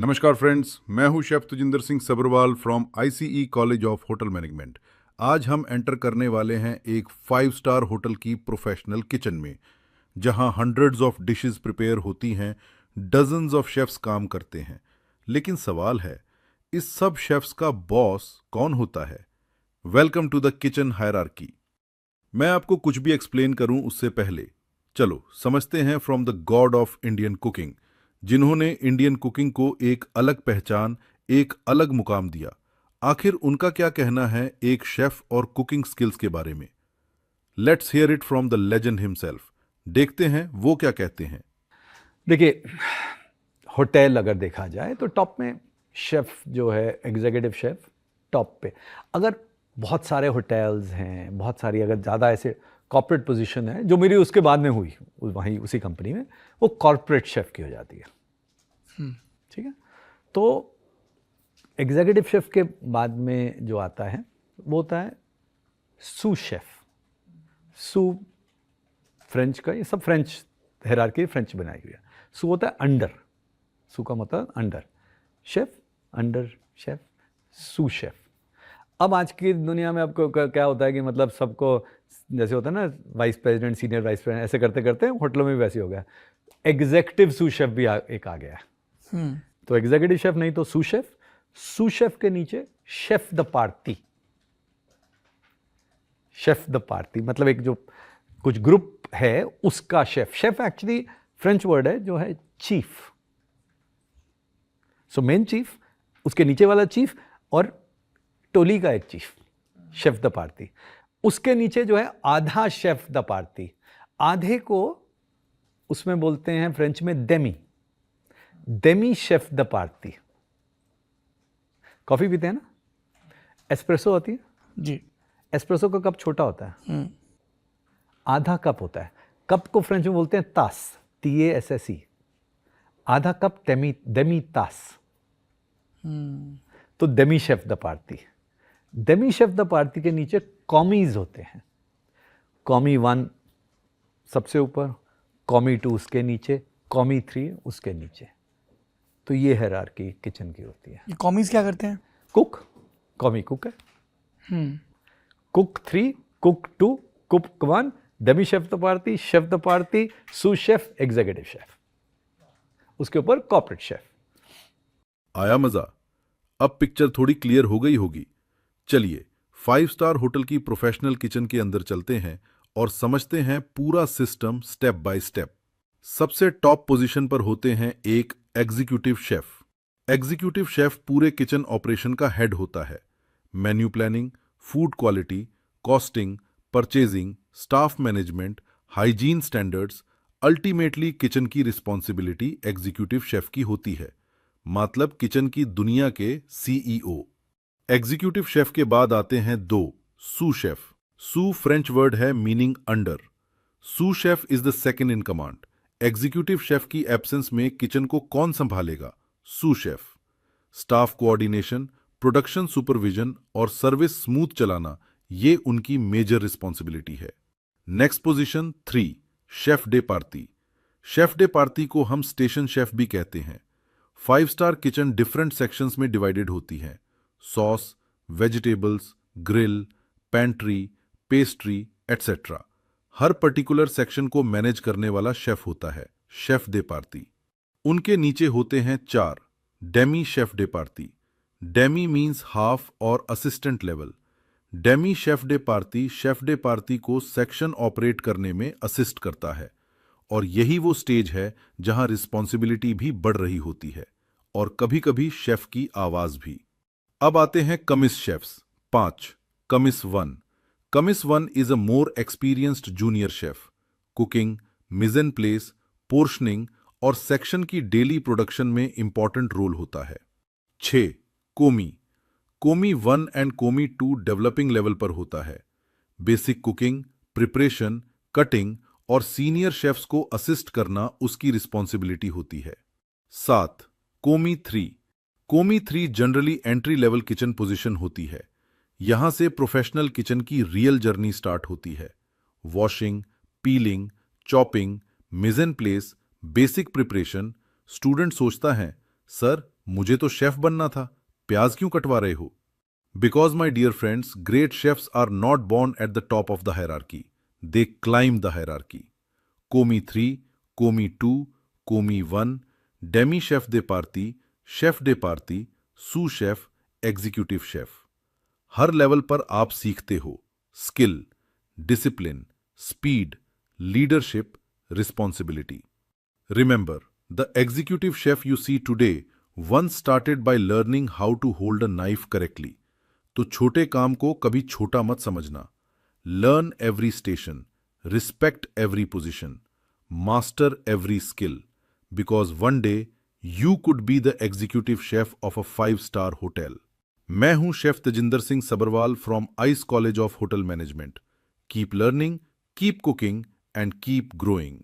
नमस्कार फ्रेंड्स, मैं हूं chef Tujinder Singh Sabharwal from ICE college of hotel management. आज हम एंटर करने वाले हैं एक 5 स्टार होटल की प्रोफेशनल किचन में, जहां हंड्रेड्स ऑफ डिशेस प्रिपेयर होती हैं, डजन्स ऑफ शेफ्स काम करते हैं। लेकिन सवाल है, इस सब शेफ्स का बॉस कौन होता है? Welcome to the kitchen hierarchy. मैं आपको कुछ भी एक्सप्लेन करूं उससे पहले चलो समझते हैं from the God of Indian cooking, जिन्होंने इंडियन कुकिंग को एक अलग पहचान, एक अलग मुकाम दिया। आखिर उनका क्या कहना है एक शेफ और कुकिंग स्किल्स के बारे में? Let's hear it from the legend himself. देखते हैं वो क्या कहते हैं। देखिए, होटल अगर देखा जाए तो टॉप में शेफ़ जो है, एग्जीक्यूटिव शेफ़ टॉप पे। अगर बहुत सारे होटल्स हैं, बहुत सारी अगर ज़्यादा ऐसे कॉर्पोरेट पोजीशन है, जो मेरी उसके बाद में हुई वहीं उसी कंपनी में, वो कॉर्पोरेट शेफ़ की हो जाती है। ठीक है। तो एग्जीक्यूटिव शेफ़ के बाद में जो आता है वो होता है सू शेफ़। सू फ्रेंच का, ये सब फ्रेंच हायरार्की फ्रेंच बनाई हुई है। सू होता है अंडर, सू का मतलब under, chef, under chef, sous chef. अब आज की दुनिया में आपको क्या होता है कि मतलब सबको जैसे होता है ना, vice president, senior vice president, ऐसे करते करते होटलों में भी वैसे हो गया। एग्जीक्यूटिव सू शेफ भी एक आ गया है। तो एग्जीक्यूटिव शेफ नहीं तो सू शेफ। सू शेफ के नीचे chef the party. Chef the party मतलब एक जो कुछ ग्रुप है उसका chef. Chef actually French word है जो है चीफ। सो मेन चीफ, उसके नीचे वाला चीफ और टोली का एक चीफ, शेफ द पार्टी। उसके नीचे जो है आधा शेफ द पार्टी। आधे को उसमें बोलते हैं फ्रेंच में Demi, Demi chef the party. Coffee पीते हैं ना, एस्प्रेसो होती है जी। एस्प्रेसो का कप छोटा होता है, आधा कप होता है। कप को फ्रेंच में बोलते हैं तास, TASSE। आधा कप डेमी तास। तो Demi chef the party. Demi chef the party के नीचे कॉमीज होते हैं। कॉमी 1 सबसे ऊपर, कॉमी 2 उसके नीचे, कॉमी 3 उसके नीचे। तो ये हायरार्की किचन की होती है। ये कॉमीज क्या करते हैं? कुक, कॉमी कुक है। Cook 3, cook 2, cook 1, Demi chef the party, chef the party, sous chef, executive chef, उसके ऊपर कॉर्पोरेट शेफ। आया मजा? अब पिक्चर थोड़ी क्लियर हो गई होगी। चलिए 5 स्टार होटल की प्रोफेशनल किचन के अंदर चलते हैं और समझते हैं पूरा सिस्टम स्टेप बाय स्टेप। सबसे टॉप पोजीशन पर होते हैं एक एग्जीक्यूटिव शेफ। एग्जीक्यूटिव शेफ पूरे किचन ऑपरेशन का हेड होता है। Menu planning, food quality, costing, purchasing, staff management, hygiene standards, ultimately kitchen की रिस्पॉन्सिबिलिटी एग्जीक्यूटिव शेफ की होती है। मतलब किचन की दुनिया के CEO। एग्जीक्यूटिव शेफ के बाद आते हैं 2 सू शेफ। सू फ्रेंच वर्ड है meaning under. Sous chef is the second in command. Executive chef की एब्सेंस में किचन को कौन संभालेगा? Sous chef. Staff coordination, production supervision और सर्विस स्मूथ चलाना, ये उनकी मेजर रिस्पॉन्सिबिलिटी है। Next position 3 chef de party. Chef de partie को हम स्टेशन शेफ भी कहते हैं। 5 स्टार किचन डिफरेंट सेक्शंस में डिवाइडेड होती है। Sauce, vegetables, grill, pantry, pastry etcetera. हर पर्टिकुलर सेक्शन को मैनेज करने वाला शेफ होता है, शेफ डे पार्टी। उनके नीचे होते हैं 4 demi chef de partie. Demi means half और assistant level. Demi chef de partie को सेक्शन ऑपरेट करने में असिस्ट करता है, और यही वो स्टेज है जहां रिस्पॉन्सिबिलिटी भी बढ़ रही होती है और कभी कभी शेफ की आवाज भी। अब आते हैं commis chefs. 5 commis 1। Commis 1 is a more experienced junior chef. Cooking, mise en place, portioning और सेक्शन की डेली प्रोडक्शन में इंपॉर्टेंट रोल होता है। 6 commis. Commis 1 and commis 2 developing level पर होता है। बेसिक कुकिंग, प्रिपरेशन, कटिंग और सीनियर शेफ्स को असिस्ट करना उसकी रिस्पॉन्सिबिलिटी होती है। 7 commis 3। Commis 3 generally entry level kitchen position होती है। यहां से प्रोफेशनल किचन की रियल जर्नी स्टार्ट होती है। Washing, peeling, chopping, mise en place, basic preparation. Student सोचता है, सर मुझे तो शेफ बनना था, प्याज क्यों कटवा रहे हो? Because, my dear friends, great chefs are not born at the top of the hierarchy. They climb the hierarchy. Komi 3, Komi 2, Komi 1, Demi Chef de Partie, Chef de Partie, Sous Chef, Executive Chef. Her level पर आप सीखते हो skill, discipline, speed, leadership, responsibility. Remember, the executive chef you see today once started by learning how to hold a knife correctly. तो छोटे काम को कभी छोटा मत समझना. Learn every station, respect every position, master every skill, because one day you could be the executive chef of a five-star hotel. मैं हूं chef Tejinder Singh Sabharwal from ice college of hotel management. Keep learning, keep cooking and keep growing.